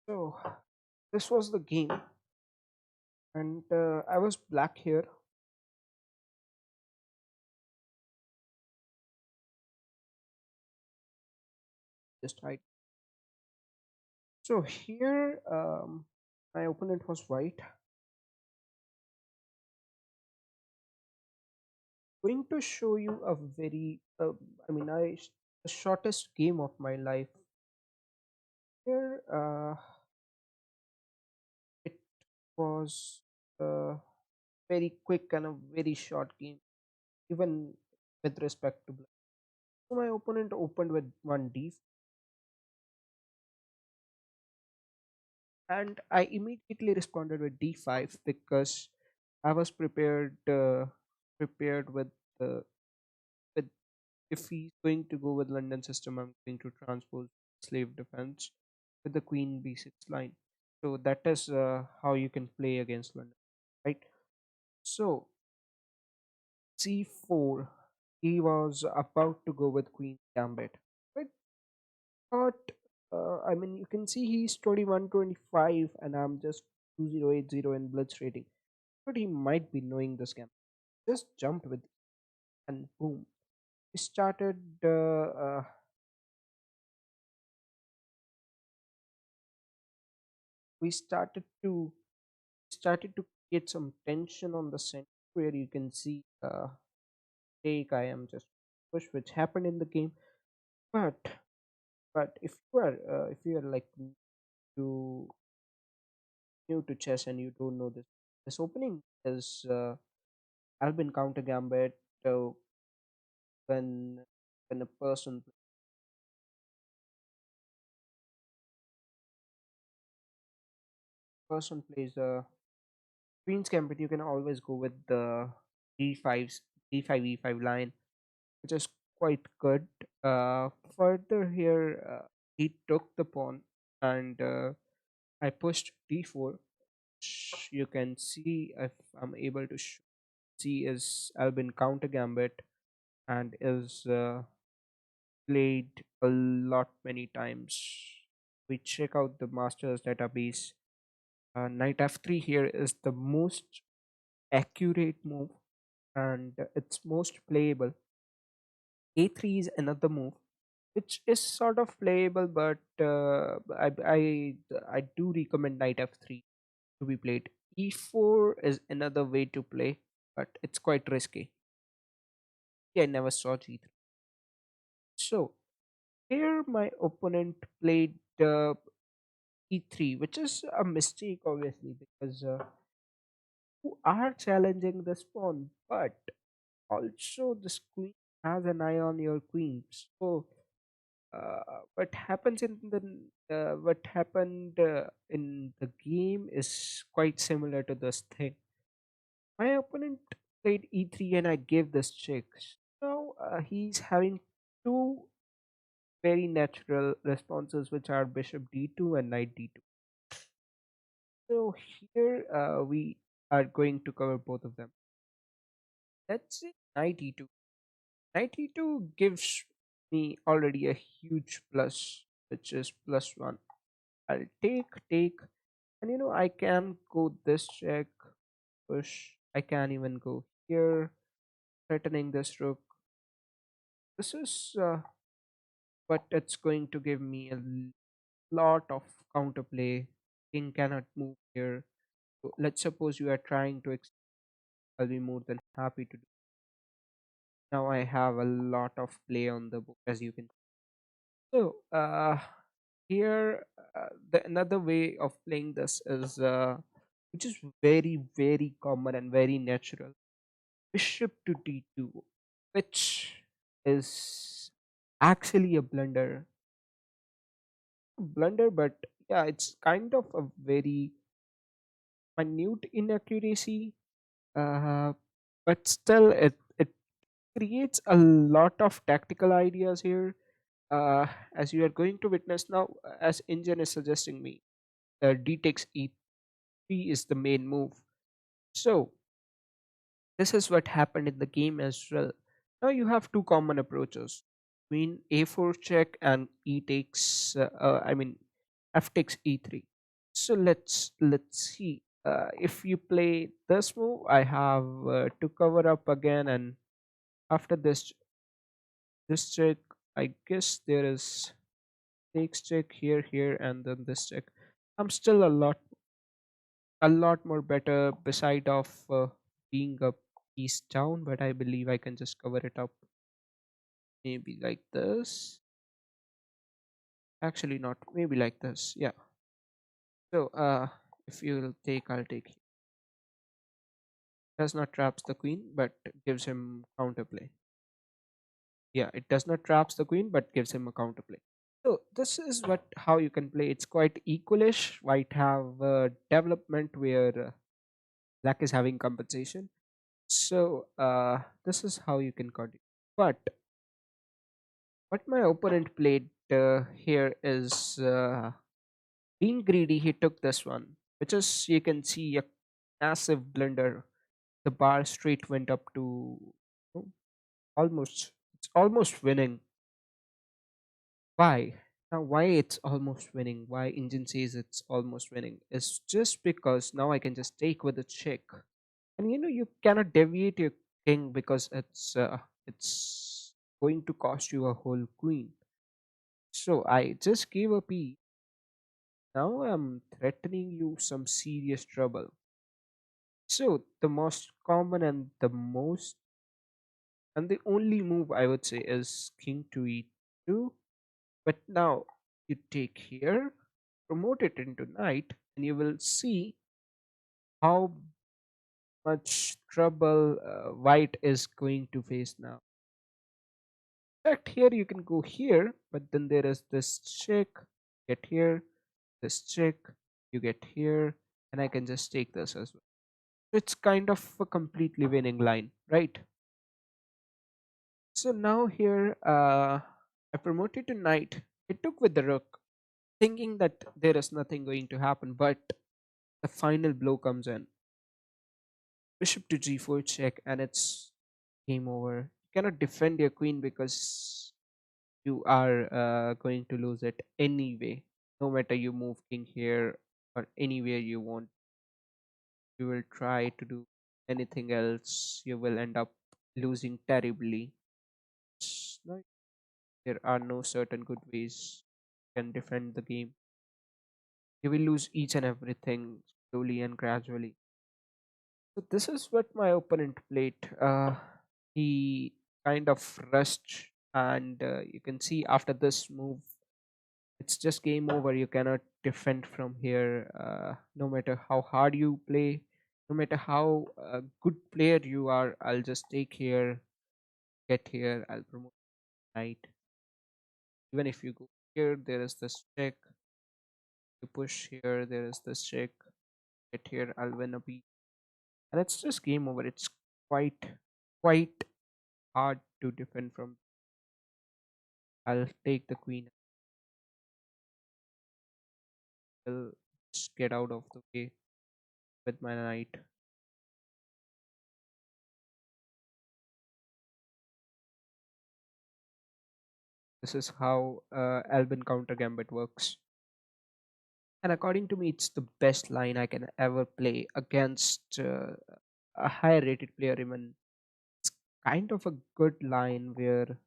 So this was the game, and I was black here. Just hide. So here, my opponent was white. Going to show you a very, the shortest game of my life. Here, it was a very quick and a very short game, even with respect to black. So my opponent opened with one d, and I immediately responded with d5 because I was prepared uh, with if he's going to go with London system, I'm going to transpose slave defense with the queen b6 line. So that is how you can play against London, right? So c4, he was about to go with queen gambit, right? But you can see he's 21-25, and I'm just 2080 in blitz rating. But he might be knowing this game. Just jumped with, and boom, we started. We started to get some tension on the center, where you can see take I am just push, which happened in the game. But if you are like to new to chess and you don't know this opening is Albin Counter Gambit. So when when a person plays a Queen's Gambit, you can always go with the e5s e5 e5 line, which is quite good. Further here, he took the pawn, and I pushed d4. You can see, if I'm able to see, is Albin Counter Gambit, and is played a lot many times. We check out the Masters database. Knight f3 here is the most accurate move, and it's most playable. A3 is another move which is sort of playable, but I do recommend knight f3 to be played. E4 is another way to play, but it's quite risky. Yeah, I never saw g3. So here my opponent played e3, which is a mistake, obviously, because you are challenging this pawn, but also this queen has an eye on your queen. So what happened in the game is quite similar to this thing. My opponent played e3, and I gave this check. Now he's having two very natural responses, which are bishop d2 and knight d2. So here we are going to cover both of them. Let's say knight e2. Knight e2 gives me already a huge plus, which is +1. I'll take, and I can go this check, push. I can even go here, threatening this rook. This is but it's going to give me a lot of counterplay. King cannot move here. So let's suppose you are trying to I'll be more than happy to do. Now I have a lot of play on the book, as you can. So here the another way of playing this is which is very very common and very natural. Bishop to d2, which is actually a blunder, but yeah, it's kind of a very minute inaccuracy, uh, but still it creates a lot of tactical ideas here, as you are going to witness now, as Indian is suggesting me. D takes e3 is the main move. So this is what happened in the game as well. Now you have two common approaches: queen a4 check and f takes e3. So let's see. If you play this move, I have to cover up again, and after this check, I guess there is takes check here, here, and then this check. I'm still a lot more better beside of being a piece down, but I believe I can just cover it up maybe like this. Actually, not maybe like this. Yeah. So if you'll take, I'll take. Does not traps the queen, but gives him counterplay. Yeah, it does not traps the queen, but gives him a counterplay. So this is what how you can play. It's quite equalish. White have development where black is having compensation. So this is how you can continue. But what my opponent played here is being greedy. He took this one, which is you can see a massive blunder. The bar straight went up to oh, almost. It's almost winning. Why? Now, why it's almost winning? Why engine says it's almost winning? Is just because now I can just take with a check, and you cannot deviate your king because it's going to cost you a whole queen. So I just gave a piece. Now I'm threatening you some serious trouble. So the most common and the only move I would say is king to e2. But now you take here, promote it into knight, and you will see how much trouble white is going to face now. In fact, here you can go here, but then there is this check, get here, this check, you get here, and I can just take this as well. So it's kind of a completely winning line, right? So now here, I promoted to knight. It took with the rook, thinking that there is nothing going to happen, but the final blow comes in. Bishop to g4 check, and it's game over. You cannot defend your queen because you are going to lose it anyway. No matter you move king here or anywhere you want, you will try to do anything else, you will end up losing terribly. No, there are no certain good ways you can defend the game. You will lose each and everything slowly and gradually. So this is what my opponent played. He kind of rushed, and you can see after this move, it's just game over. You cannot defend from here. No matter how hard you play, no matter how good player you are, I'll just take here, get here. I'll promote knight. Even if you go here, there is this check. You push here, there is this check. Get here, I'll win a piece, and it's just game over. It's quite hard to defend from. I'll take the queen. I'll just get out of the way with my knight. This is how Albin Counter Gambit works. And according to me, it's the best line I can ever play against a higher rated player. Even it's kind of a good line where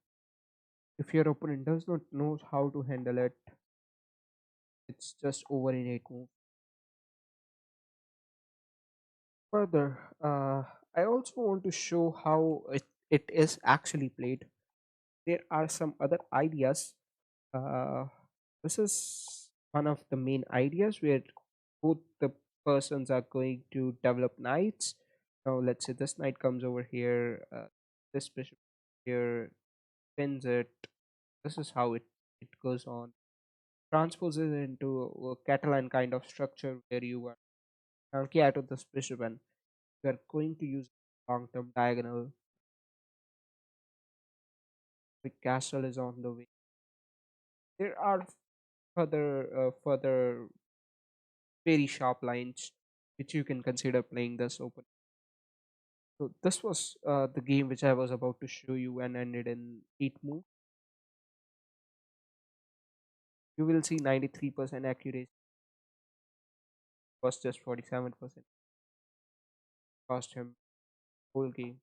if your opponent does not know how to handle it, it's just over in 8 moves. Further, I also want to show how it is actually played. There are some other ideas. Uh, this is one of the main ideas where both the persons are going to develop knights. Now, let's say this knight comes over here, this bishop here pins it. This is how it goes on. Transposes it into a Catalan kind of structure where you are currently out of this bishop and we are going to use long term diagonal. The castle is on the way. There are further very sharp lines which you can consider playing this open. So this was the game which I was about to show you and ended in 8 moves. You will see 93% accuracy. was just 47%. Cost him whole game.